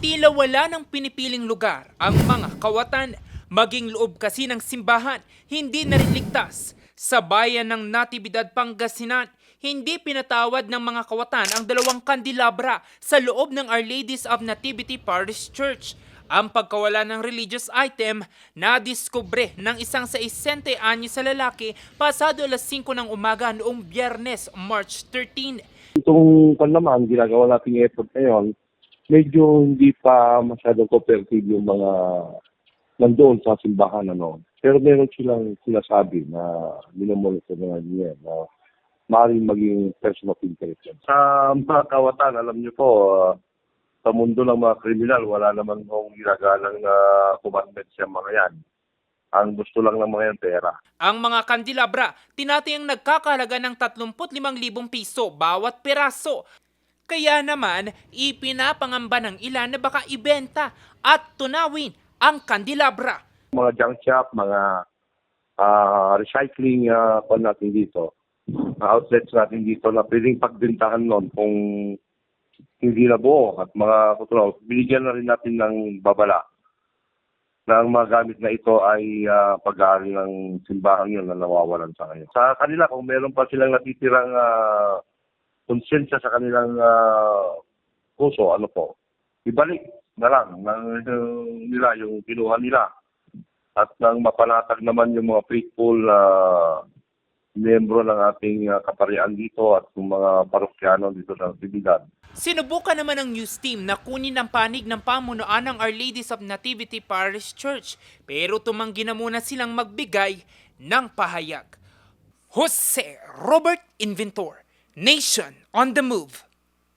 Tila wala ng pinipiling lugar ang mga kawatan, maging loob kasi ng simbahan, hindi na rin ligtas. Sa bayan ng Natividad, Pangasinan, hindi pinatawad ng mga kawatan ang dalawang kandelabra sa loob ng Our Ladies of Nativity Parish Church. Ang pagkawala ng religious item na diskubre ng isang 60 anyos sa lalaki pasado alas 5 ng umaga noong Biyernes, March 13. Itong naman, ginagawa nating effort ngayon, medyo hindi pa masyadong cooperative yung mga nandoon sa simbahan. Pero meron silang sinasabi na minomonitor na niya na maaaring maging person of interest. Sa mga kawatan, alam niyo po, sa mundo ng mga kriminal, wala naman kong ginagalang na commandment siya mga yan. Ang gusto lang ng mga yan, pera. Ang mga kandelabra, tinatayang nagkakahalaga ng 35,000 piso bawat piraso. Kaya naman, ipinapangamba ng ilan na baka ibenta at tunawin ang kandelabra. Mga junk shop, mga recycling natin dito, outlets natin dito na pwedeng pagbintahan nun kung hindi na buo at mga kutunaw, binigyan na rin natin ng babala na ang mga gamit na ito ay pag-aari ng simbahan yun na nawawalan sa ngayon. Sa kanila, kung meron pa silang natitirang konsensya sa kanilang puso, ibalik na lang nila yung kinuha nila at nang mapanatag naman yung mga faithful miyembro ng ating kaparian dito at yung mga parokyano dito sa Natividad. Sinubukan naman ng news team na kunin ang panig ng pamunuan ng Our Ladies of Nativity Parish Church pero tumanggi na muna silang magbigay ng pahayag. Jose Robert Inventor, Nation on the Move.